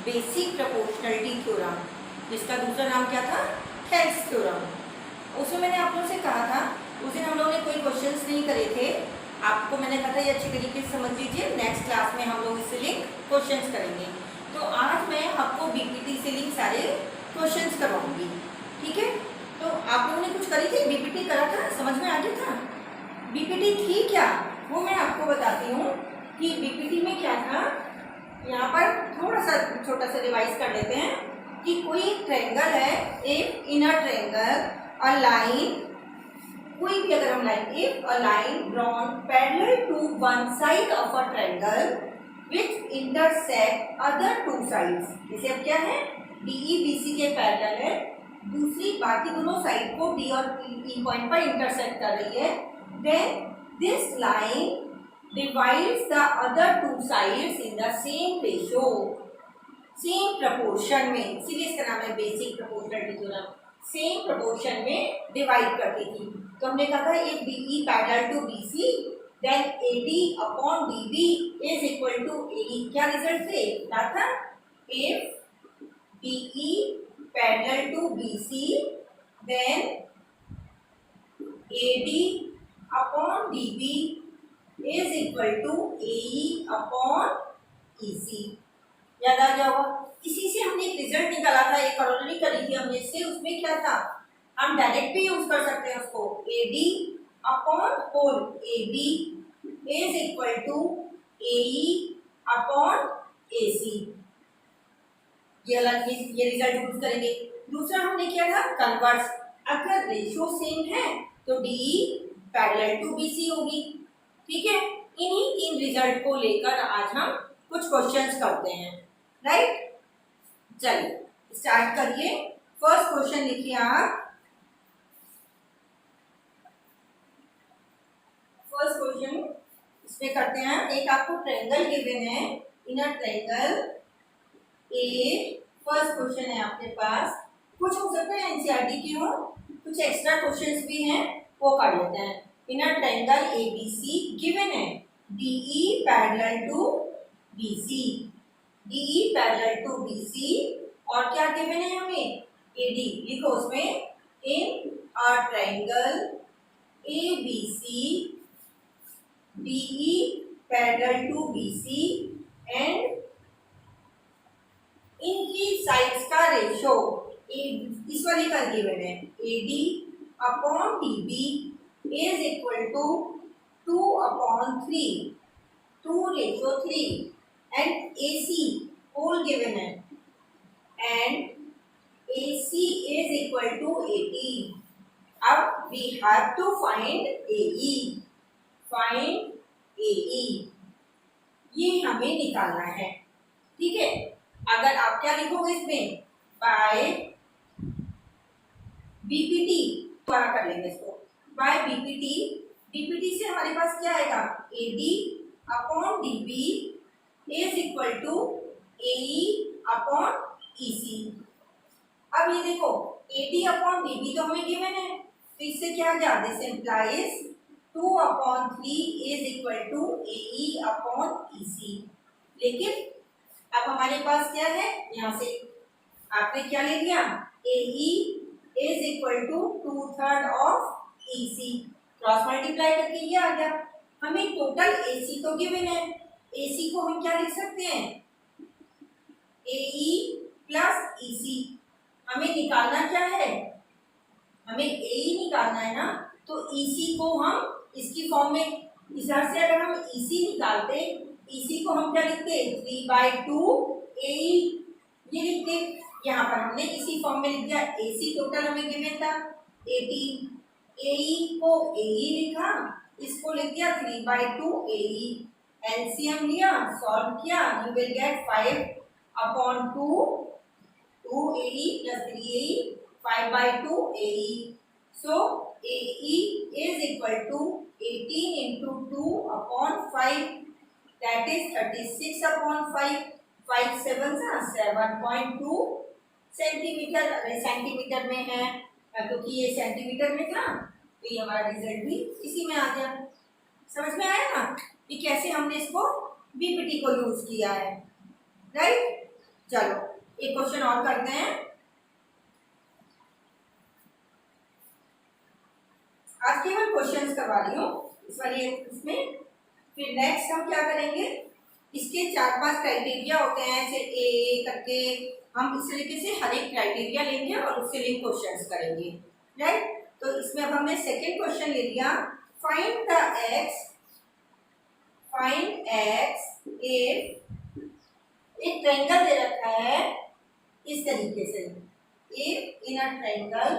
Basic proportionality theorem, जिसका दूसरा नाम क्या था, थेल्स थ्योरम। उसमें मैंने आप लोगों से कहा था, उस दिन हम लोगों ने कोई क्वेश्चंस नहीं करे थे, आपको मैंने कहा था ये अच्छी तरीके से समझ लीजिए, नेक्स्ट क्लास में हम लोग इससे लिंक क्वेश्चंस करेंगे। तो आज मैं आपको बीपीटी से लिंक सारे क्वेश्चंस करवाऊंगी, ठीक है। तो आप लोगों ने कुछ करी थी, बीपीटी करा था, समझ में आ गया था? बीपीटी थी क्या, वो मैं आपको बताती हूँ कि बीपीटी में क्या था। यहाँ पर थोड़ा सा छोटा सा रिवाइज कर लेते हैं कि कोई एक ट्रायंगल है, एक इनर ट्रायंगल, अ लाइन, कोई भी अगर हम line, if a line drawn parallel to one side of a triangle which intersect other two sides, जैसे अब क्या है, डीई बीसी के पैरेलल है, दूसरी बाकी दोनों साइड को डी और ई पॉइंट पर इंटरसेक्ट कर रही है, then this line divides the other two sides in the same ratio, same proportion में, इसीलिए इसका नाम है basic proportionality theorem. Same proportion में डिवाइड करती थी। तो हमने कहा था if DE parallel to BC then AD upon DB is equal to AE। क्या रिजल्ट थे, क्या था, if DE parallel to BC then AD upon DB is equal to AE upon EC। याद आ गया होगा। इसी से हमने एक रिजल्ट निकाला था, एक ऑलरेडी करी थी हमने इससे, उसमें क्या था, हम डायरेक्ट भी यूज कर सकते हैं उसको, AD upon whole AB is equal to AE upon AC। ये रिजल्ट यूज करेंगे। दूसरा हमने किया था कन्वर्स, अगर रेशियो सेम है तो DE पैरेलल टू BC होगी, ठीक है। इन्हीं तीन रिजल्ट को लेकर आज हम कुछ क्वेश्चंस करते हैं, राइट। चलिए स्टार्ट करिए। फर्स्ट क्वेश्चन लिखिए आप। फर्स्ट क्वेश्चन इसमें करते हैं, एक आपको ट्रायंगल गिवन है, inner triangle A. First question है आपके पास, कुछ हो सकता है एनसीईआरटी के हो, कुछ एक्स्ट्रा क्वेश्चंस भी हैं, वो कर लेते हैं। इनर ट्रायंगल एबीसी गिवन है, DE parallel to BC, DE parallel to BC, और क्या गिवन है हमें, एडी। लिखो उसमें, in a triangle ABC DE parallel to BC and इनकी साइड्स का रेशो, इस वाली का गिवन है, AD upon DB is equal to 2/3, 2:3, and AC whole given है, and AC is equal to 80। अब we have to find AE, find AE, ये हमें निकालना है, ठीक है। अगर आप क्या लिखोगे इसमें, बाय बीपीटी, दोबारा कर लेंगे इसको, बाय बीपीटी, बीपीटी से हमारे पास क्या आएगा, AD upon DB is equal to AE upon EC। अब ये देखो, AD अपॉन DB तो हमें गिवन है, तो इससे क्या आ गया, this implies 2/3 is equal to AE upon EC। लेकिन अब हमारे पास क्या है, यहाँ से आपने क्या ले लिया, AE is equal to 2/3 of EC, cross multiply करके ये आ गया। हमें टोटल AC तो गिवन है, AC को हम क्या लिख सकते हैं, AE प्लस EC। हमें निकालना क्या है, हमें AE निकालना है ना, तो EC को हम इसकी फॉर्म में, इस तरह से अगर हम EC निकालते, EC को हम क्या लिखते, 3/2 AE, ये लिखते। यहाँ पर हमने इसी फॉर्म में लिख दिया, AC टोटल हमें गिवन था 18, AE को AE लिखा, इसको लिख दिया 3/2 AE, एलसीएम लिया, सॉल्व किया, you will gate 5/2, 2 AE plus 3 AE, 5/2 AE। So AE is equal to 18 into 2/5, that is 36/5, 5 7 7.2 centimetre. अरे सेंटीमीटर में है, क्योंकि ये सेंटीमीटर में था, तो ये हमारा रिजल्ट भी इसी में आ गया। समझ में आया ना कि कैसे हमने इसको बीपीटी को यूज किया है, राइट। चलो एक क्वेश्चन और करते हैं। आज केवल क्वेश्चंस करवा रही हूँ इस वाली इसमें। फिर नेक्स्ट हम क्या करेंगे, इसके 4-5 क्राइटेरिया होते हैं ऐसे ए करके, हम इस तरीके से हर एक क्राइटेरिया लेंगे और उससे लिंक क्वेश्चंस करेंगे, राइट। तो इसमें अब हमने सेकेंड क्वेश्चन ले लिया, find the x, find x if एक ट्रायंगल दे रखा है इस तरीके से, इफ इन अ ट्रायंगल,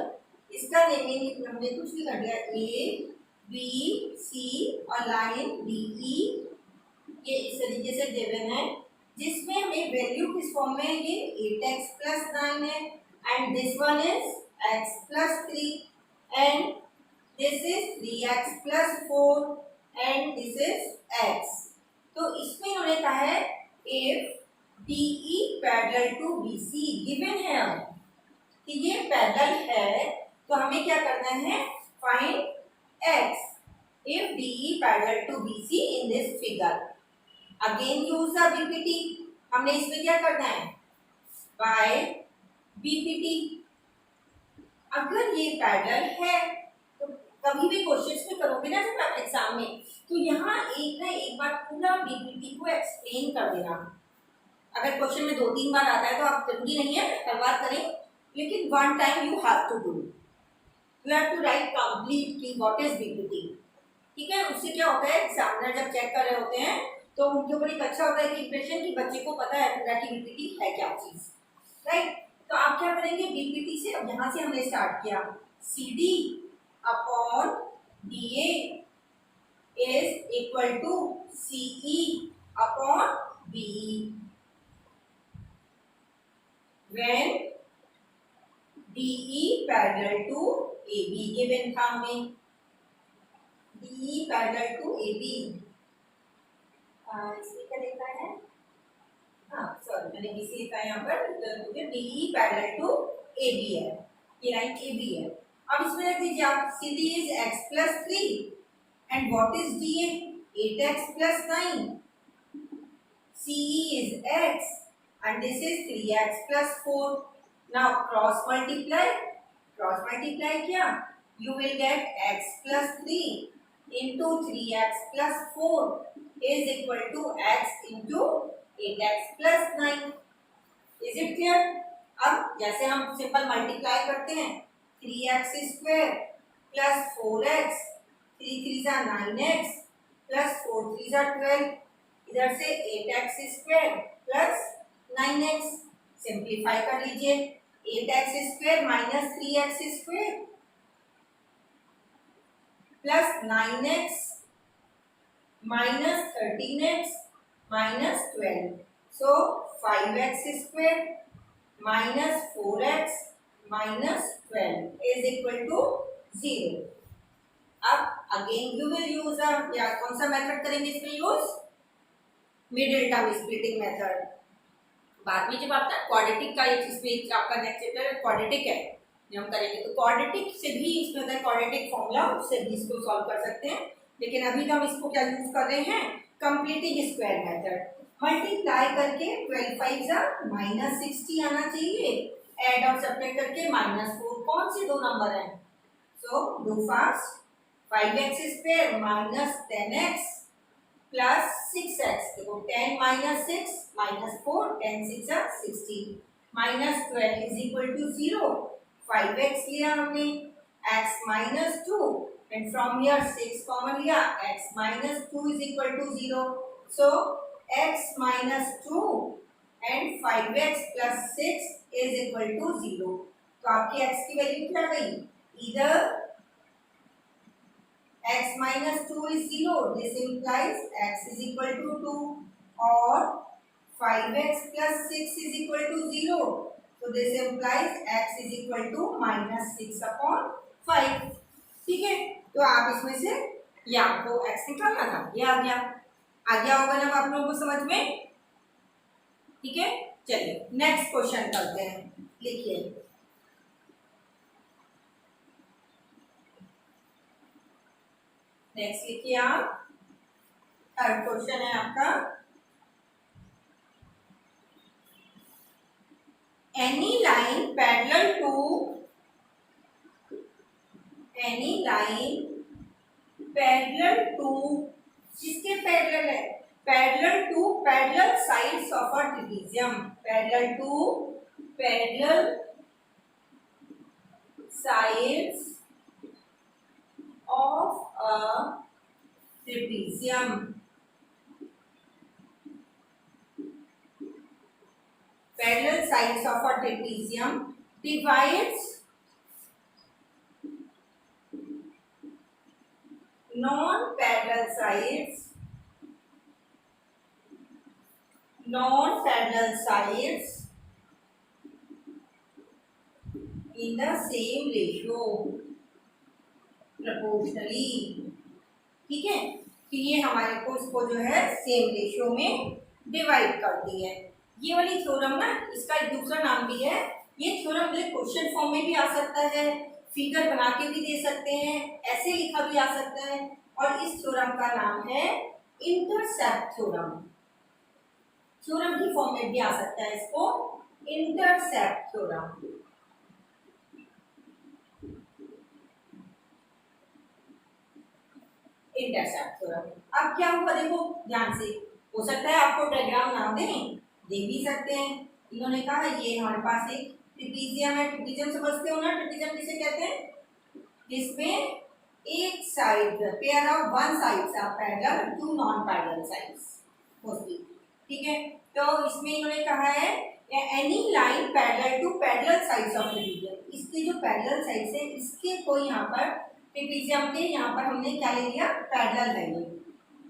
इसका नेमिंग हमने कुछ भी कर दिया, ए बी सी और लाइन डी ई, ये इस तरीके से गिवन है, जिसमें हमें वैल्यू किस फॉर्म में है, ये 8x+9 है, and this one is x+3 and this is 3x+4 and this is x। तो इसमें उन्होंने कहा है if DE parallel to BC, given है कि ये पैरेलल है, तो हमें क्या करना है, find x if DE parallel to BC in this figure। Again use the BPT, हमने इसमें क्या करना है, बाय BPT। अगर ये पैरेलल है तो कभी भी क्वेश्चंस में करोगे ना जब आप एग्जाम में, तो यहाँ एक ना एक बार पूरा BPT को एक्सप्लेन कर देना। अगर क्वेश्चन में 2-3 बार आता है तो आप जरूरी नहीं है हर बार करें, लेकिन one time you have to do, you have to write completely what is BPT, ठीक है। उससे क्या होता है, एग्जामिनर जब चेक कर रहे होते हैं तो उनके ऊपर एक अच्छा होता है कि इंप्रेशन कि बच्चे को पता है पूरा कि BPT है क्या चीज, राइट। तो आप क्या करेंगे, BPT से अब यहाँ से हमने स्टार्ट किया, CD upon DA is equal to CE upon BE when DE parallel to AB, given था हमें DE पैरेलल टू AB। इसमें क्या लिखा है, हाँ सॉरी मैंने BC लिखा है यहाँ पर, तो DE पैरेलल टू AB है, ये लाइन AB है। अब इसमें रख दीजिए आप, CD is x+3 and what is DA, 8x+9, CE is x and this is 3x+4। now cross multiply क्या, you will get x+3 into 3x+4 is equal to x into 8x+9। is it clear? अब जैसे हम simple multiply करते हैं, 3x² plus 4x, 3 3 are 9x plus 4 3 are 12, इधर से 8x² plus 9x, simplify कर लीजिए, 8x² minus 3x² plus 9x minus 13x minus 12, so 5x² minus 4x minus 12 is equal to 0। अब अगेन यू विल यूज या कौन सा method करेंगे इसमें use, middle term splitting method. बाद में जब आपका क्वाड्रेटिक का इसमें आपका नेक्स्ट चैप्टर क्वाड्रेटिक है जो हम करेंगे, तो क्वाड्रेटिक से भी इसमें होता है क्वाड्रेटिक फॉर्मूला, उससे भी इसको सॉल्व कर सकते हैं, लेकिन अभी तो हम इसको क्या यूज कर रहे हैं, कंप्लीटिंग स्क्वायर मेथड। मल्टीप्लाई करके 12 5 माइनस 60 आना चाहिए, ऐड और सब्ट्रैक्ट करके -4, कौन से दो नंबर हैं, so do fast, 5x² minus 10x plus 6x, देखो 10 minus 6 minus 4, 10 6 16 minus 12 is equal to 0, 5x लिया हमने, x minus 2 and from here 6 common लिया, x minus 2 is equal to 0, so x minus 2 and 5x plus 6 is equal to 0। तो आपकी x की value क्या गई, इधर x minus 2 is 0, this implies x is equal to 2, or 5x plus 6 is equal to 0, so this implies x is equal to minus 6 upon 5। ठीक है, तो आप इसमें से ये आपको x निकालना था, ये आ गया होगा ना आप लोगों को समझ में, ठीक है। चलिए नेक्स्ट क्वेश्चन करते हैं, लिखिए, नेक्स्ट लिखिए आप, थर्ड क्वेश्चन है आपका, पैरेलल है, parallel to parallel sides of a trapezium, parallel to parallel sides of a trapezium, parallel sides of a trapezium divides non-parallel sides in the same ratio proportionally, ठीक है। कि ये हमारे को इसको जो है सेम रेशियो में डिवाइड करती है। ये वाली थ्योरम ना, इसका एक दूसरा नाम भी है, ये थ्योरम क्वेश्चन फॉर्म में भी आ सकता है, फिगर बना के भी दे सकते हैं, ऐसे लिखा भी आ सकता है, और इस थ्योरम का नाम है इंटरसेप्ट थ्योरम। थ्योरम की फॉर्म में भी आ सकता है इसको इंटरसेप्ट थ्योरम। Intercept theorem. अब क्या हुआ देखो ध्यान से, हो सकता है आपको डायग्राम नाम दें, दे भी सकते हैं। इन्होंने कहा ये हमारे पास एक ट्रेपेजियम है, ट्रेपेजियम समझते हो ना, ट्रेपेजियम किसे कहते हैं, जिसमें एक side pair of one sides are parallel to non parallel sides mostly, ठीक है। तो इसमें इन्होंने कहा है any line parallel to parallel sides of trapezium, इसके जो पैरेलल साइड्स है इसके कोई यहाँ पर ट्रेपेजियम के यहाँ पर हमने क्या ले लिया, पैरेलल है, ये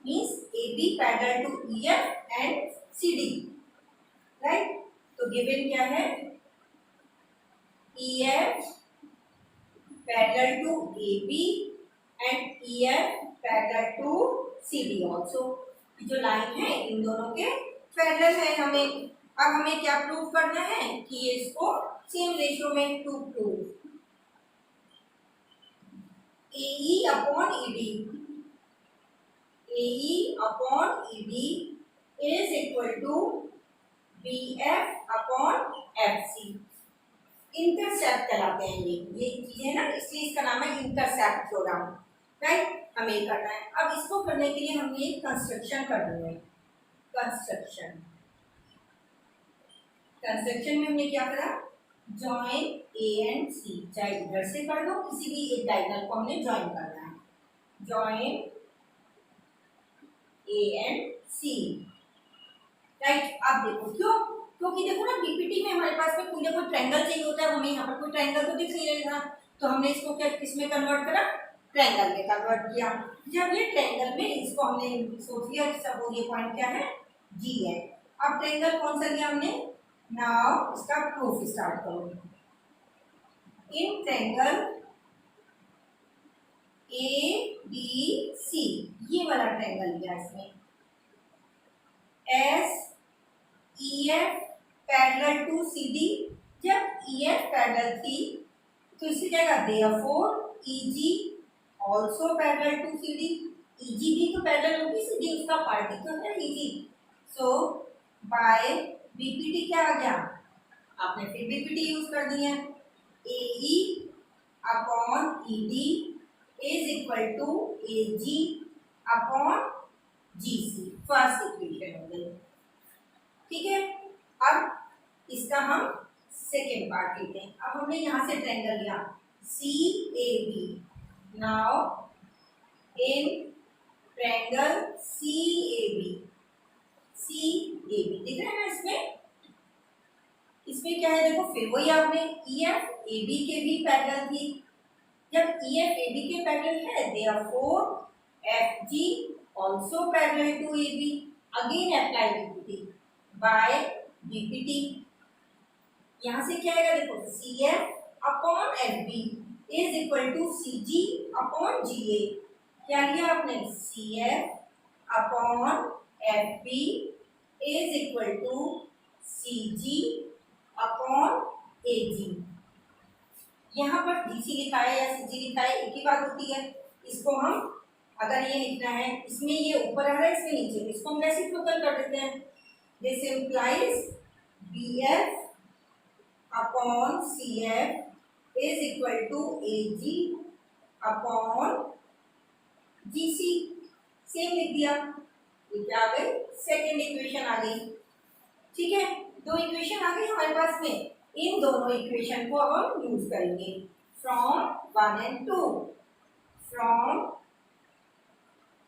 means AB parallel to EF and CD, right. तो गिवन क्या है, EF parallel to AB and EF parallel to CD also. जो लाइन है इन दोनों के पैरेलल है हमें। अब हमें क्या प्रूव करना है कि ये इसको सेम रेशियो में to prove AE upon ED is equal to BF upon FC। Intercept कहलाते हैं ये चीजें ना, इसलिए इसका नाम है इंटरसेप्ट थ्योरम, राइट। हमें करना है। अब इसको करने के लिए हमें एक कंस्ट्रक्शन करनी है। कंस्ट्रक्शन में हमने क्या करा, जॉइन A एंड C, चाहे इधर से कर दो, किसी भी एक डायगोनल को हमने ज्वाइन करना है, join A and C, right. अब देखो क्यों, क्योंकि देखो ना बीपीटी में हमारे पास में कोई ट्रायंगल चाहिए होता है, हमें यहाँ पर कोई ट्रायंगल तो दिख नहीं रहा था, तो हमने इसको क्या किसमें कन्वर्ट करा, ट्रायंगल में कन्वर्ट किया। जब ये ट्रायंगल में इसको हमने सोच लिया कि सब ये पॉइंट क्या है, G है। अब ट्रायंगल कौन सा लिया हमने, नाउ इसका प्रूफ स्टार्ट करो। इन ट्रायंगल ABC, ये वाला ट्रायंगल लिया इसमें, SEF पैरेलल टू CD, जब EF पैरेलल थी तो इसकी जगह therefore EG also parallel to CD, EG भी तो पैरेलल होगी CD, उसका पार्टिकल है EG। सो बाय बीपीटी क्या आ गया, आपने फिर बीपीटी यूज कर दिया, AE upon ED is equal to AG upon GC, first equation हो गई, ठीक है। अब इसका हम सेकेंड पार्ट लेते हैं। अब हमने यहाँ से ट्रायंगल लिया CAB, now in triangle CAB दिख रहा है ना, इसमें क्या है देखो, फिर वही आपने EF AB के भी पैरेलल थी, जब EF AB के पैरेलल है therefore FG also parallel to AB, again apply BPT by BPT. यहाँ से क्या आएगा देखो, CF upon FB is equal to CG upon GA, क्या लिया आपने, CF upon FB is equal to CG upon AG। यहाँ पर GC लिखा है या CG लिखा है, एक ही बात होती है। इसको हम अगर ये लिखना है, इसमें ये ऊपर आ रहा है, इसमें नीचे, इसको हम रेसिप्रोकल कर देते हैं। This implies BF upon CF is equal to AG upon GC, same लिख दिया। ये क्या आ गई, सेकेंड इक्वेशन आ गई। ठीक है, दो इक्वेशन आ गई हमारे पास में। इन दोनों इक्वेशन को अब हम यूज करेंगे from 1 and 2, from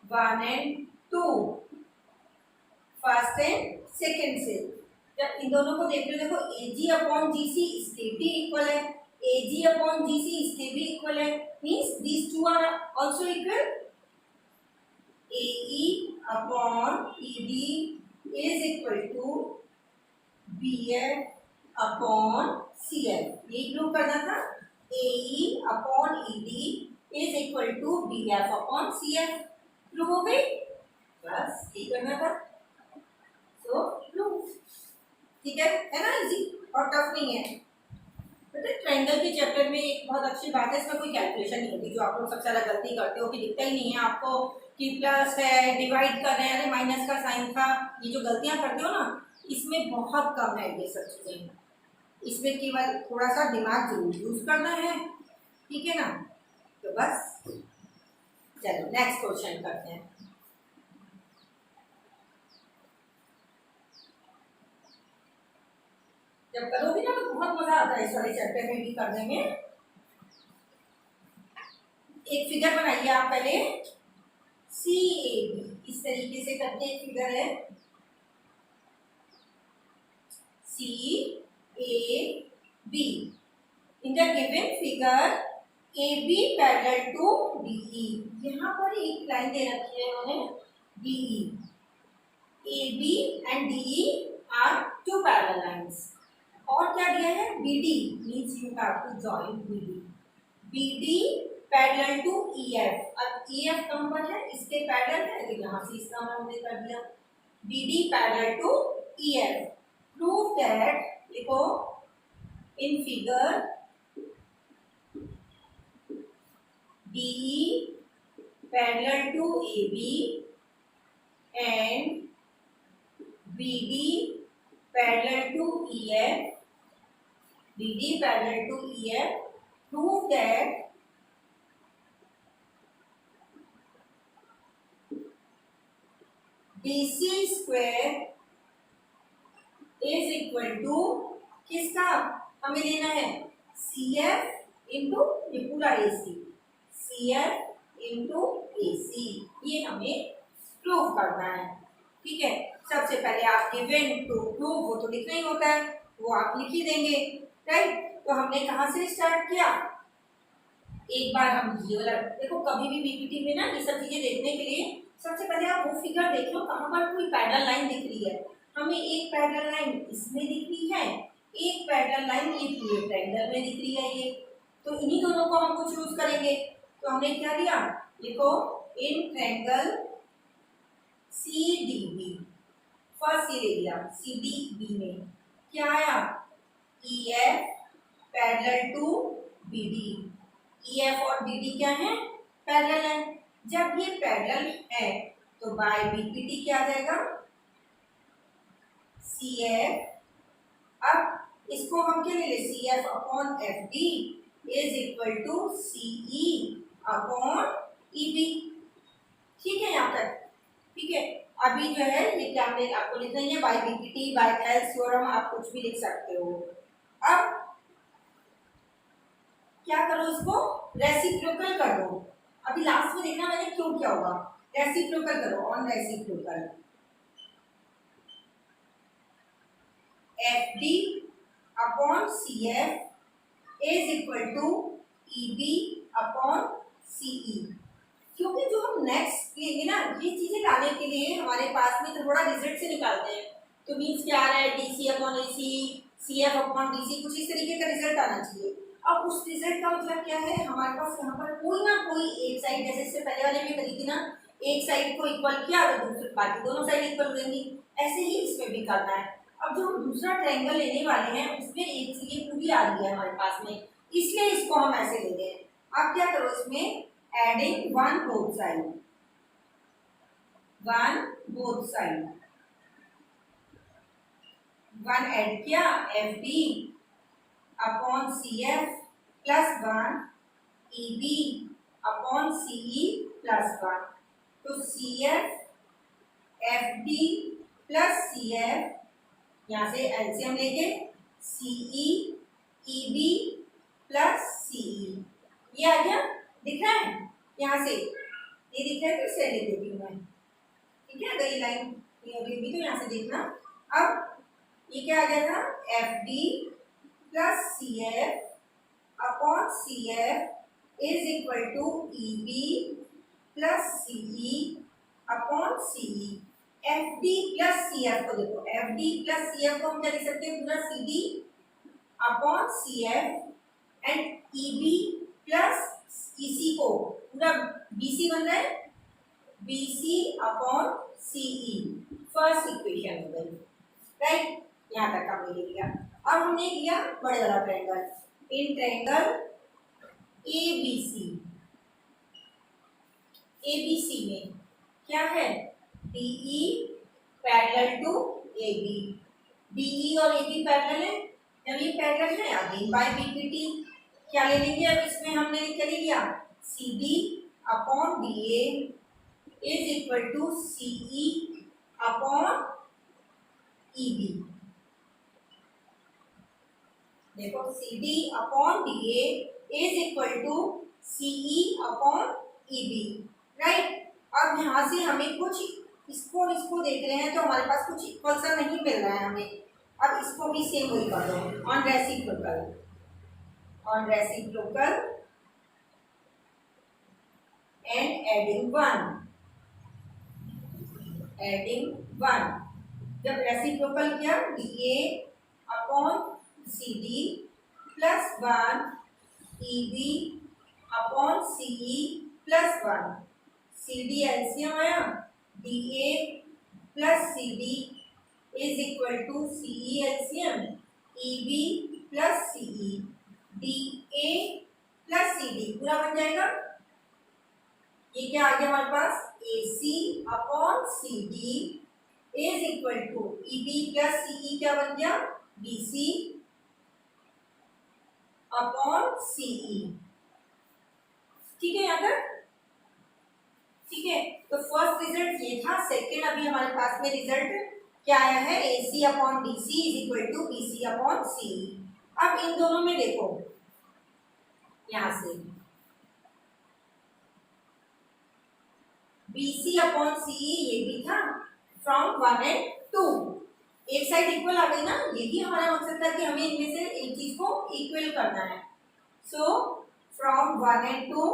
1 and 2 first and second से। जब इन दोनों को देख लो, देखो AG अपॉन GC इसके भी इक्वल है, AG अपॉन GC इसके भी इक्वल है, means these two are also equal. AE upon ED is equal to BF upon CF। ये प्रूव करना था, AE upon ED is equal to BF upon CF। Prove हो गई, बस ये करना था। तो प्रूव, ठीक है ना, इजी और टफ नहीं है। मतलब ट्रायंगल के चैप्टर में एक बहुत अच्छी बात है, इसमें कोई कैलकुलेशन नहीं होती, जो आप लोग सबसे ज़्यादा गलती करते हो कि दिखता ही नहीं है आपको कि प्लस है, डिवाइड कर रहे हैं, अरे माइनस का साइन था, ये जो गलतियां करते हो ना, इसमें बहुत कम है ये सब चीज़ें। इसमें केवल थोड़ा सा दिमाग जरूर यूज करना है, ठीक है ना। तो बस चलो नेक्स्ट क्वेश्चन करते हैं। जब करोगे ना तो बहुत मजा आता है इस वाले चैप्टर में भी करने में। एक फिगर बनाइए आप पहले, CAB, इस तरीके से करके एक फिगर है CAB। In the given figure AB parallel to DE। यहाँ पर एक लाइन दे रखी है उन्होंने DE। AB and DE are two parallel lines. और क्या दिया है, BD means you have to join BD। BD parallel to EF। अब EF नंबर है, इसके पैरेलल है, तो यहाँ से इसका हमने कर दिया BD parallel to EF। Prove that, देखो in figure DE parallel to AB and BD parallel to EF, BD parallel to EF, prove that BC square is equal to किसका हमें लेना है, CF इंटू ये पूरा AC, CF इंटू AC, ये हमें prove करना है। ठीक है, सबसे पहले आप गिवन टू प्रूव, वो तो लिखना ही होता है, वो आप लिख ही देंगे, राइट। तो हमने कहाँ से स्टार्ट किया, एक बार हम ये वाला देखो, कभी भी पीपीटी में ना ये सब चीजें देखने के लिए सबसे पहले आप वो फिगर देख लो कहाँ पर कोई पैरेलल लाइन दिख रही है। हमें एक पैरेलल लाइन इसमें दिख रही है, एक पैरेलल लाइन ये पूरे ट्रायंगल में दिख रही है, ये तो इन्हीं दोनों को हमको चूज करेंगे। तो हमने क्या दिया, देखो इन ट्रायंगल CDB, फर्स्ट ये ले लिया, CDB में क्या आया, EF parallel to BD। EF और BD क्या है, पैरेलल है। जब ये पैरेलल है तो बाय BPT क्या आ जाएगा, CF। अब इसको हम क्या ले ले, CF upon FD is equal to CE upon EB। ठीक है यहाँ तक, ठीक है। अभी जो है ये क्या हमने आपको लिखना है, by BPT by Thales theorem, आप कुछ भी लिख सकते हो। अब क्या करो, इसको रेसिप्रोकल कर दो। अभी लास्ट में देखना मैंने क्यों क्या होगा, रेसिप्रोकल करो, on reciprocal FD upon CF is equal to EB upon CE। क्योंकि जो हम नेक्स्ट लेंगे ना, ये चीजें लाने के लिए हमारे पास में थोड़ा रिजल्ट से निकालते हैं। तो मीन्स क्या आ रहा है, DC upon AC, CF upon DC, कुछ इस तरीके का रिजल्ट आना चाहिए। अब उस रिजल्ट का मतलब क्या है, हमारे पास यहाँ पर कोई ना कोई एक साइड, जैसे इससे पहले वाले में करी थी ना, एक साइड को इक्वल किया तो दूसरी बाकी दोनों साइड इक्वल हो जाएंगी, ऐसे ही इसमें भी करना है। अब जो हम दूसरा ट्रायंगल लेने वाले हैं उसमें एक चीज पूरी आ रही है हमारे पास में, इसलिए इसको हम ऐसे लेते हैं। अब क्या करो, इसमें adding one both side, one both side, one add किया, FD upon CF plus 1, EB upon CE plus 1। तो CF F D plus C F, यहाँ से एलसीएम लेके CE E B plus CE, ये आ गया, दिख रहा है यहाँ से, ये दिख रहा है, फिर से लिख देती हूँ मैं, ठीक है, अगर ये लाइन ये अभी भी तो यहाँ से देखना। अब ये क्या आ गया था, F D plus C F upon C F is equal to E B plus CE upon CE. F D plus C F को देखो, F D plus C F को हम क्या लिख सकते हैं, पूरा C D upon C F and E B plus E C को पूरा बी सी बन रहा है, B C upon CE, first equation हो गई, राइट, यहाँ तक हमने ले लिया। अब हमने लिया बड़े वाला ट्रायंगल, इन ट्रायंगल एबीसी में क्या है, DE parallel to AB, DE और एबी पैरेलल है, जब ये पैरेलल है अगेन बाय बीपीटी क्या ले लेंगे, अब इसमें हमने क्या ले लिया, CD upon DA is equal to CE upon EB. देखो CD upon DA is equal to CE upon EB, right. अब यहाँ से हमें कुछ इसको देख रहे हैं तो हमारे पास कुछ इक्वल सा नहीं मिल रहा है हमें, अब इसको भी सेम वही कर दो, on reciprocal and adding one, जब रेसिप्रोकल किया DA upon CD plus 1 EB upon CE plus 1, CD LCM आया, DA plus CD is equal to CE LCM, EB plus CE, DA plus CD पूरा बन जाएगा। ये क्या आ गया हमारे पास, AC upon CD is equal to EB plus CE क्या बन गया, BC अपॉन CE, ठीक है यहाँ तक, ठीक है। तो फर्स्ट रिजल्ट ये था, सेकंड अभी हमारे पास में रिजल्ट क्या आया है, AC upon DC is equal to BC upon CE। अब इन दोनों में देखो, यहाँ से BC अपॉन CE ये भी था, फ्रॉम 1 एंड 2 एक साइड इक्वल आ गई ना, यही हमारा मकसद था कि हमें इनमें से एक चीज को इक्वल करना है। So from 1 and 2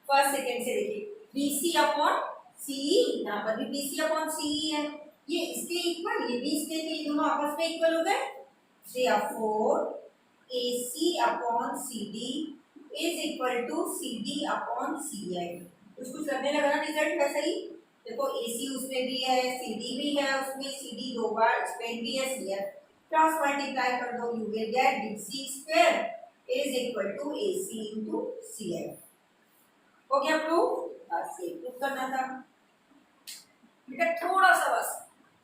first second से देखिए, BC अपॉन CE, यहाँ पर भी BC अपॉन CE है, ये इसके इक्वल, ये भी इसके, ये दोनों आपस में इक्वल हो गए, therefore AC upon CD is equal to CD upon CI। कुछ लगने लगा ना रिजल्ट वैसा ही, देखो AC उसमें भी है, CD भी है, उसमें CD 2 बार स्पेन भी है, CF क्रॉस मल्टीप्लाई कर दो, you will get BC square is equal to AC into CF। हो गया प्रूफ, बस ये प्रूफ करना था बेटा। थोड़ा सा बस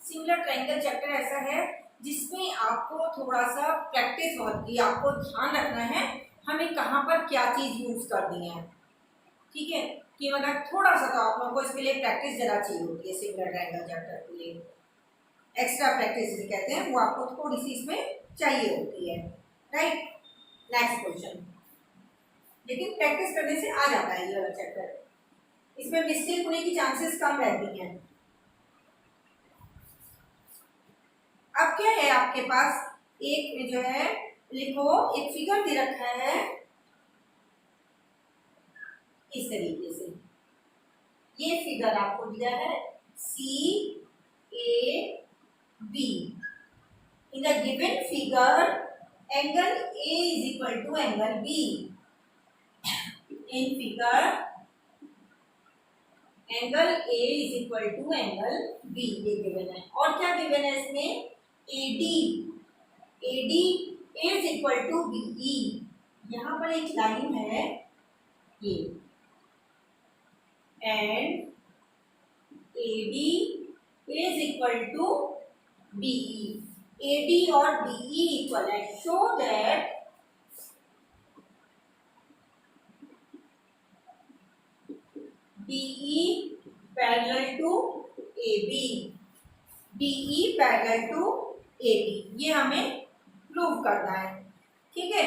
सिमिलर ट्रायंगल चैप्टर ऐसा है जिसमें आपको थोड़ा सा प्रैक्टिस होती है, आपको ध्यान रखना है हमें कहाँ पर क्या चीज यूज करनी है, ठीक है, कि मतलब थोड़ा सा तो आप लोगों को इसके लिए प्रैक्टिस जरा चाहिए होती है, सिमिलर ट्रायंगल चैप्टर के लिए एक्स्ट्रा प्रैक्टिस जिसे कहते हैं, वो आपको थोड़ी सी इसमें चाहिए होती है, राइट। नेक्स्ट क्वेश्चन, लेकिन प्रैक्टिस करने से आ जाता है ये वाला चैप्टर, इसमें मिस्टेक होने की चांसेस कम रहती हैं। अब क्या है आपके पास, एक जो है लिखो, एक फिगर दे रखा है इस तरीके से, ये फिगर आपको दिया है CAB, in the given figure angle A is equal to angle B, in figure angle A is equal to angle B, ये गिवन है। और क्या गिवन है इसमें, AD is equal to BE, यहाँ पर एक लाइन है ये, and AD is equal to BE, AD और BE इक्वल है, show that DE parallel to AB, DE parallel to AB, ये हमें प्रूव करना है। ठीक है,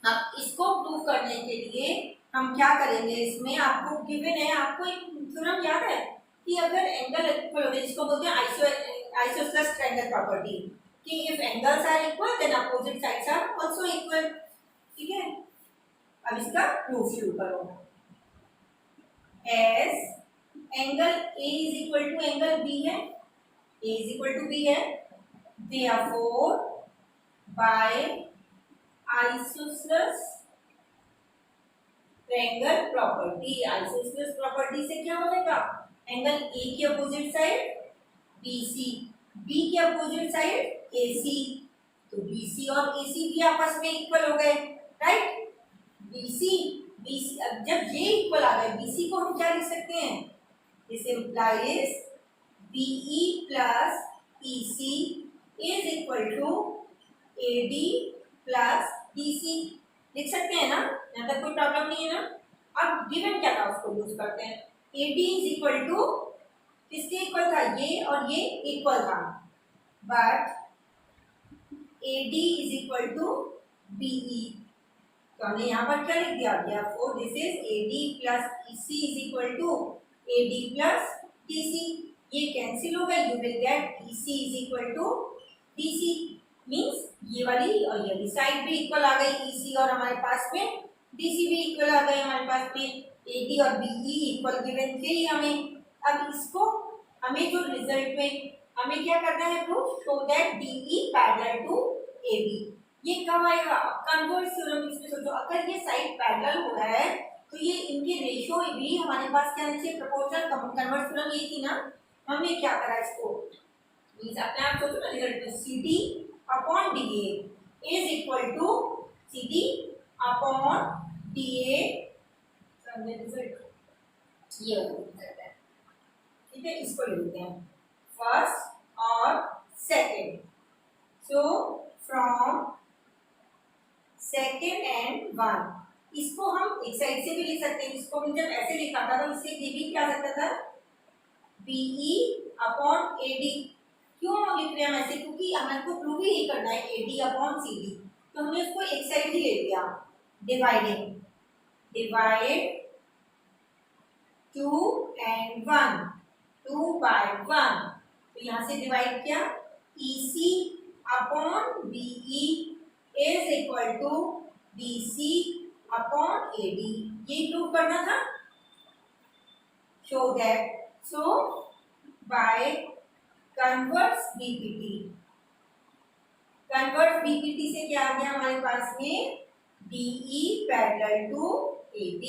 अब इसको प्रूव करने के लिए हम क्या करेंगे, इसमें आपको गिवन है, आपको एक थ्योरम याद है कि अगर एंगल इक्वल हो, इसको बोलते हैं आइसोसेलेस ट्रायंगल प्रॉपर्टी, कि if angles are equal then opposite sides are also equal. ठीक है, अब इसका प्रूफ शुरू करो। As angle A is equal to angle B है, A is equal to B है, therefore by isosceles triangle property, isosceles property से क्या हो जाएगा, एंगल ए की अपोजिट साइड BC, बी के अपोजिट साइड AC, तो BC और AC भी आपस में इक्वल हो गए, राइट। BC अब जब ये इक्वल आ गए, BC को हम क्या लिख सकते हैं, this implies BE plus EC is equal to AD plus DC, लिख सकते हैं ना, यहाँ तक कोई प्रॉब्लम नहीं है ना। अब गिवन क्या था उसको यूज करते हैं, AD इज इक्वल टू किसके इक्वल था, ये और ये इक्वल था, but AD is equal to BE, तो हमने यहाँ पर क्या लिख दिया, therefore this is AD plus EC is equal to AD plus DC, ये कैंसिल हो गए, you will get EC is equal to DC, means ये वाली और ये वाली साइड भी इक्वल आ गई, EC और हमारे पास में DC भी इक्वल आ गए हमारे पास में, AD और BE इक्वल गिवन थे ही हमें। अब इसको हमें जो रिजल्ट में हमें क्या करना है proof, show that DE parallel to AB, ये कब आएगा, कन्वर्स थ्योरम। इसमें सोचो अगर ये साइड पैरेलल हो रहा है तो ये इनके रेशियो भी हमारे पास क्या नीचे प्रोपोर्शनल, कन्वर्स थ्योरम ये थी ना, हमने क्या करा इसको, मींस अपने आप सोचो ना रिजल्ट में CD upon DA is equal to CD upon DA, ये हो जाता है। ठीक है, इसको लिखते हैं फर्स्ट और second, so from second and one, इसको हम एक साइड से भी लिख सकते हैं, इसको हम जब ऐसे लिखा था तो इससे ये भी क्या सकता था, BE अपॉन AD, क्यों हम लिख रहे हैं ऐसे, क्योंकि हमें को प्रूव ही करना है AD अपॉन CD, तो हमने इसको एक साइड ही ले लिया, डिवाइडिंग, डिवाइड 2 and 1, 2 by 1, तो यहाँ से डिवाइड किया, EC upon BE is equal to BC upon AD, ये प्रूव करना था, show that, so by converse BPT, converse BPT से क्या आ गया हमारे पास में, DE पैरेलल टू AB।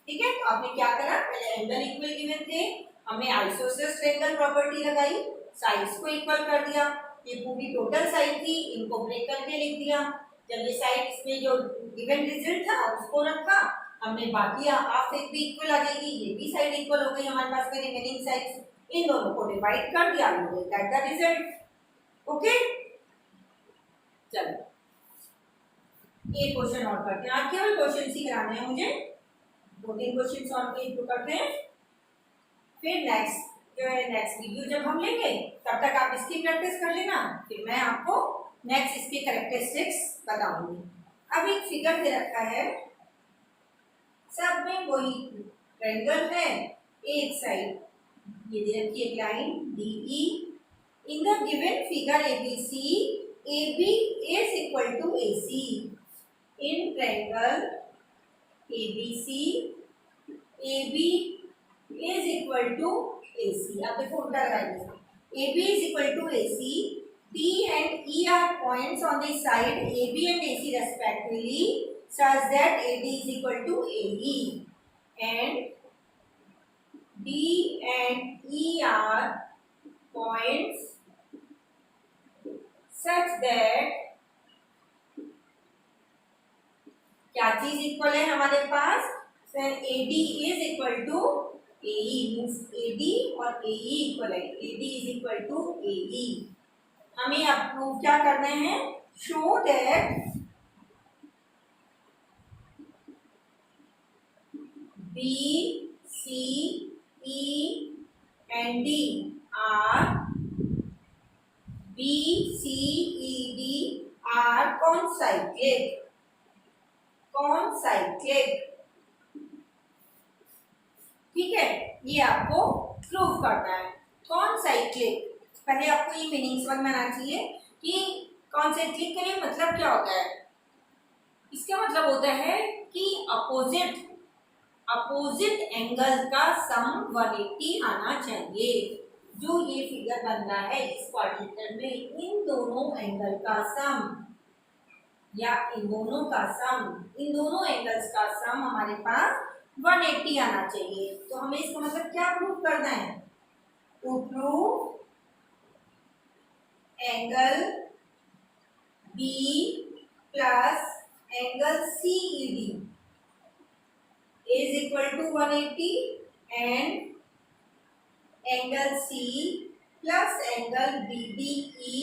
ठीक है, तो आपने क्या करा, पहले एंगल इक्वल गिवन थे, हमने आइसोसेलेस ट्रायंगल प्रॉपर्टी लगाई, साइड्स को इक्वल कर दिया, ये पूरी टोटल साइड थी, इनको ब्रेक करके लिख दिया, जब ये साइड इसमें जो गिवन रिजल्ट था उसको रखा हमने, बाकी हाफ एक भी इक्वल आ जाएगी, ये भी साइड इक्वल हो गई हमारे पास में रिमेनिंग साइड्स, इन दोनों को डिवाइड कर दिया, you will get the result. Okay, चलो एक क्वेश्चन और करते हैं, आज केवल क्वेश्चन ही कराने हैं मुझे, 2-3 क्वेश्चन सॉल्व करते हैं, फिर नेक्स्ट जो है नेक्स्ट वीडियो जब हम लेंगे तब तक आप इसकी प्रैक्टिस कर लेना, फिर मैं आपको नेक्स्ट इसके कैरेक्टरिस्टिक्स बताऊंगी। अब एक फिगर दे रखा है, सब में वही ट्रायंगल है, एक साइड ये दे रखी है line DE, in the given figure ABC AB is equal to AC, in triangle ABC AB is equal to AC, अब देखो उल्टा लगाएंगे, AB is equal to AC, D and E are points on the side AB and AC respectively such that AD is equal to AE, and D and E are points such that क्या चीज equal है हमारे पास, AD is equal to AE, means AD और AE equal है, AD is equal to AE। हमें अब prove क्या करना है, show that and D are B C E D are concyclic. ठीक है, ये आपको प्रूव करना है। कॉन्साइक्लिक, पहले आपको ये मीनिंग समझ में आना चाहिए कि कॉन्साइक्लिक का मतलब क्या होता है। इसका मतलब होता है कि अपोजिट एंगल का सम 180 आना चाहिए। जो ये फिगर बन रहा है इस क्वाड्रेंट में, इन दोनों एंगल का सम या इन दोनों एंगल्स का सम हमारे पास 180 आना चाहिए। तो हमें इसका मतलब क्या प्रूव करना है? To prove angle B plus angle C E D is equal to 180 and angle C plus angle BDE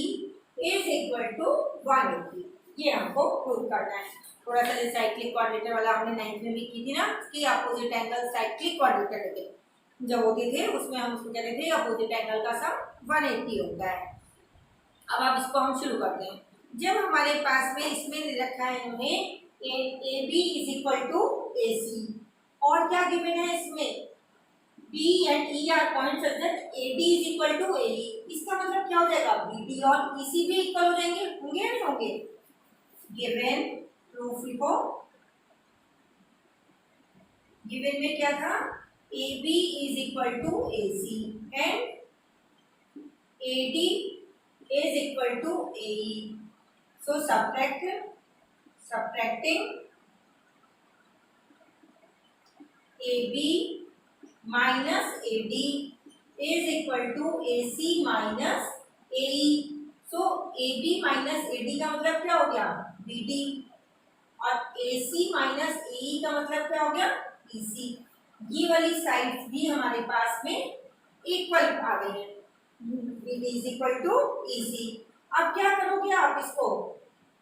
is equal to 180। ये हमको प्रूव करना है। थोड़ा सा साइक्लिक क्वाड्रेटर वाला हमने 9th में भी की थी ना कि अपोजिट एंगल साइक्लिक क्वाड्रेटर के जब होते थे उसमें हम उसको कहते थे अपोजिट एंगल का सम 180 होता है। अब आप इसको हम शुरू करते हैं। जब हमारे पास में इसमें रखा है इन्होंने A B is equal to A C, और क्या गिवन है इसमें B and E are points such that AB is equal to AE। इसका मतलब क्या हो जाएगा? BD और EC भी इक्वल हो जाएंगे, होंगे या नहीं होंगे? गिवन प्रूफ लिखो। गिवन में क्या था? AB is equal to AC and AD is equal to AE। So subtracting AB minus AD is equal to AC minus AE। so AB minus AD का मतलब क्या हो गया? BD, और AC minus AE का मतलब क्या हो गया? EC। ये वाली साइड्स भी हमारे पास में इक्वल आ गई है। BD is equal to EC। अब क्या करोगे आप इसको?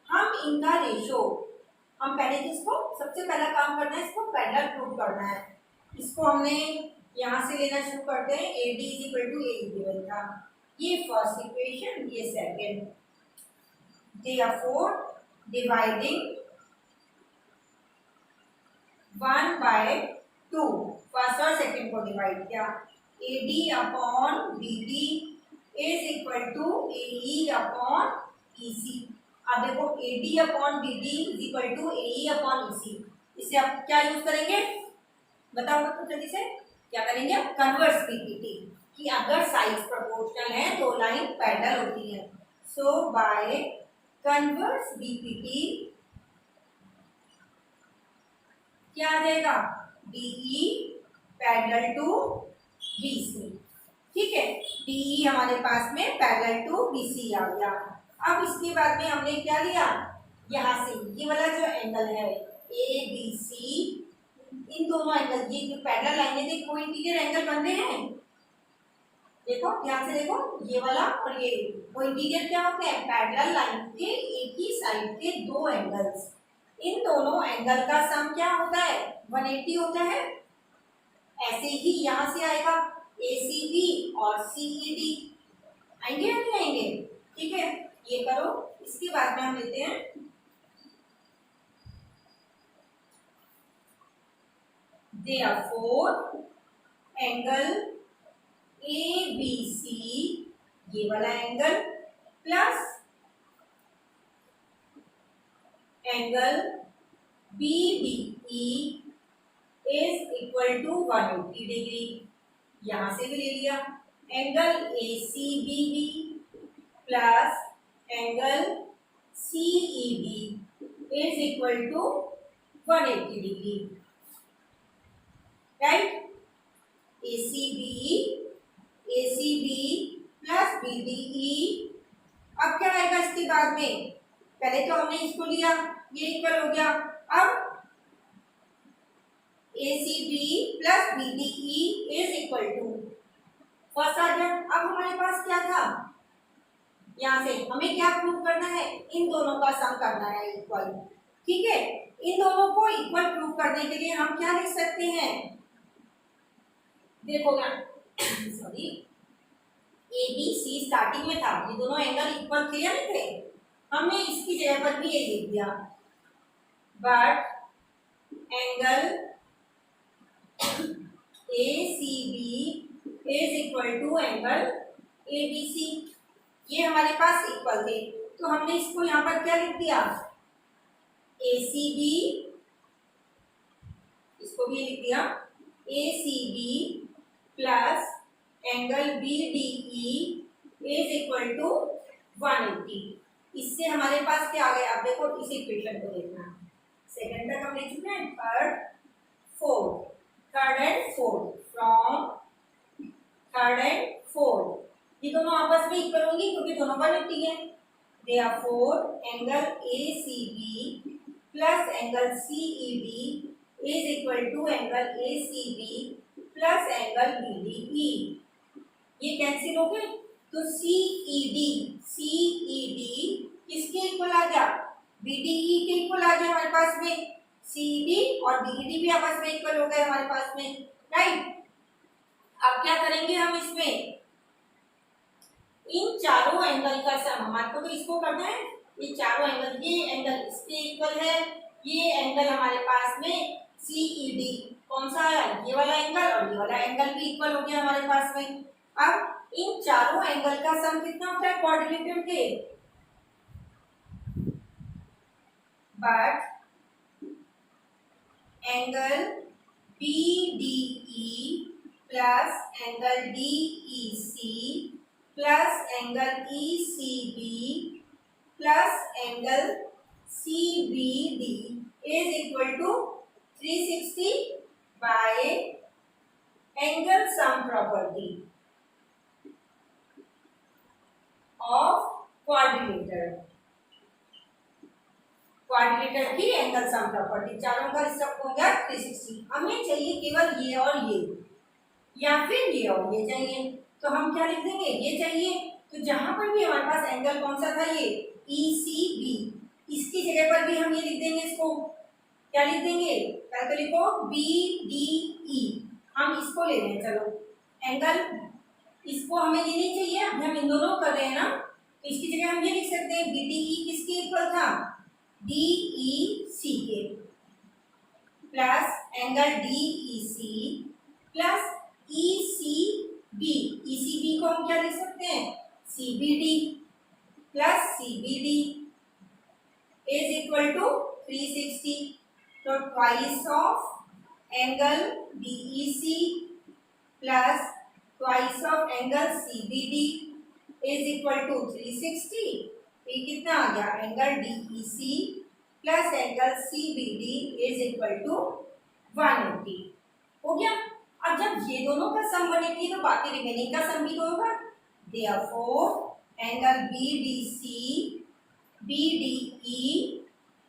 हम इनका रेशो, हम पहले इसको सबसे पहला काम करना है, इसको पैरेलल प्रूव करना है। इसको हमने यहाँ से लेना शुरू करते हैं। AD is equal to AE given था, ये फर्स्ट इक्वेशन, ये सेकंड। देयरफॉर डिवाइडिंग 1/2, फर्स्ट और सेकंड को डिवाइड किया। AD upon BD is equal to AE upon EC। अब देखो AD upon BD is equal to AE upon EC। इससे आप क्या यूज करेंगे बताओ तो जल्दी से, क्या करेंगे? कन्वर्स बीपीटी, कि अगर साइज प्रोपोर्शनल है तो लाइन पैरेलल होती है। सो बाय कन्वर्स बीपीटी क्या आ जाएगा? DE parallel to BC। ठीक है, DE हमारे पास में पैरेलल टू BC आ गया। अब इसके बाद में हमने क्या लिया? यहाँ से ये वाला जो एंगल है ABC, इन दोनों एंगल, ये जो पैरेलल लाइनें थे कोई इंटीरियर एंगल बन रहे हैं। देखो ध्यान से देखो, ये वाला और ये वो इंटीरियर क्या होते हैं? पैरेलल लाइन के एक ही साइड के दो एंगल्स। इन दोनों एंगल का सम क्या होता है? 180 होता है। ऐसे ही यहाँ से आएगा ACB और CED, आएंगे या नहीं आएंगे? ठीक है, ये करो। इसके बाद में हम लेते हैं therefore एंगल ABC, ये वाला angle, plus angle BDE is equal to 180 degree. यहां से भी ले लिया angle ACBB plus angle CEB is equal to 180 degree, right? ACB plus BDE। अब क्या आएगा इसके बाद में? पहले तो हमने इसको लिया, ये इक्वल हो गया। अब ACB plus BDE is equal to, first आ गया। अब हमारे पास क्या था? यहाँ से हमें क्या प्रूव करना है? इन दोनों का सम करना है इक्वल। ठीक है, इन दोनों को इक्वल प्रूव करने के लिए हम क्या लिख सकते हैं? देखो ना सॉरी, दी ABC स्टार्टिंग में था, ये दोनों एंगल इक्वल थे या नहीं थे, हमने इसकी जगह पर भी ये लिख दिया, but angle ACB is equal to angle ABC, ये हमारे पास इक्वल थे, तो हमने इसको यहाँ पर क्या लिख दिया, ACB, इसको भी लिख दिया ACB plus angle BDE is equal to 180। इससे हमारे पास क्या आ गया, आप देखो इस इक्वेशन को देखना, सेकंड तक हम लिख चुके हैं, third and fourth, from third and fourth, ये दोनों आपस में इक्वल होंगी क्योंकि दोनों 180 है, therefore angle ACB plus angle CED is equal to angle ACB plus angle BDE, ये कैंसिल हो गए, तो CED किसके इक्वल आ गया, BDE के इक्वल आ गया हमारे पास में, CED और BED भी आपस में इक्वल हो गए हमारे पास में, राइट। अब क्या करेंगे हम इसमें, इन चारों एंगल का सम, हमारे को तो इसको करना है, ये चारों एंगल, ये एंगल इसके इक्वल है, ये एंगल हमारे पास में CED कौन सा आया, ये वाला एंगल, और ये वाला एंगल भी इक्वल हो गया हमारे पास में। अब इन चारों एंगल का सम कितना होता है क्वाड्रिलेटरल के, but angle BDE plus angle DEC plus angle ECB plus angle CBD is equal to 360 by angle sum property of quadrilateral, quadrilateral की एंगल सम प्रॉपर्टी, चारों का सब हो गया 360। हमें चाहिए केवल ये और ये, या फिर ये और ये चाहिए, तो हम क्या लिख देंगे, ये चाहिए, तो जहां पर भी हमारे पास एंगल कौन सा था, ये ECB, इसकी जगह पर भी हम ये लिख देंगे, इसको क्या लिख देंगे, पहले तो लिखो BDE, हम इसको ले रहे हैं, चलो एंगल, इसको हमें ये नहीं चाहिए, अभी हम इन दोनों कर रहे हैं ना, तो इसकी जगह हम ये लिख सकते हैं BDE किसके इक्वल था, DEC के, plus angle DEC plus ECB, ECB को हम क्या लिख सकते हैं, CBD plus CBD is equal to 360, तो twice of angle DEC plus twice of angle CBD is equal to 360, ये कितना आ गया, angle DEC plus angle CBD is equal to 180, हो गया। अब जब ये दोनों का सम 180 है तो बाकी रिमेनिंग का सम भी तो होगा, therefore angle BDE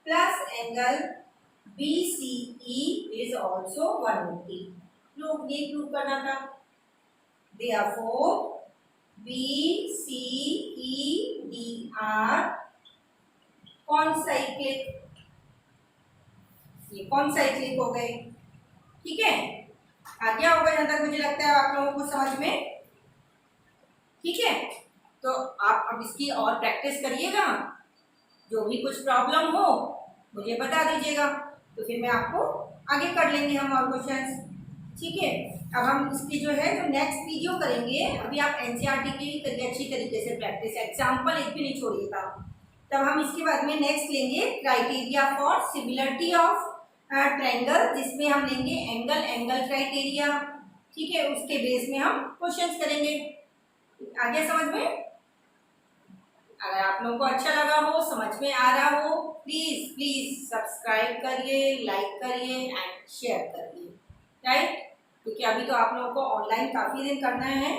plus angle BCE is also 180, लोग ये प्रूव करना था, देयरफॉर BCED आर कॉन्साइक्लिक, ये कॉन्साइक्लिक हो गए, ठीक है, आ गया होगा जहां तक मुझे लगता है आप लोगों को समझ में, ठीक है। तो आप अब इसकी और प्रैक्टिस करिएगा, जो भी कुछ प्रॉब्लम हो मुझे बता दीजिएगा, तो फिर मैं आपको आगे कर लेंगे हम और क्वेश्चंस, ठीक है। अब हम इसकी जो है जो नेक्स्ट वीडियो करेंगे, अभी आप NCERT की ही करिए अच्छी तरीके से प्रैक्टिस, एग्जाम्पल एक भी नहीं छोड़िएगा, तब हम इसके बाद में नेक्स्ट लेंगे criteria for similarity of triangle, जिसमें हम लेंगे एंगल क्राइटेरिया, ठीक है, उसके बेस में हम क्वेश्चंस करेंगे, आगे समझ में। अगर आप लोगों को अच्छा लगा हो, समझ में आ रहा हो, प्लीज सब्सक्राइब करिए, लाइक करिए एंड शेयर करिए, राइट, क्योंकि अभी तो आप लोगों को ऑनलाइन काफ़ी दिन करना है,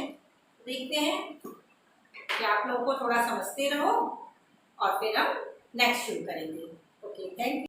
देखते हैं कि आप लोगों को थोड़ा समझते रहो और फिर हम नेक्स्ट शुरू करेंगे। Okay, thank you.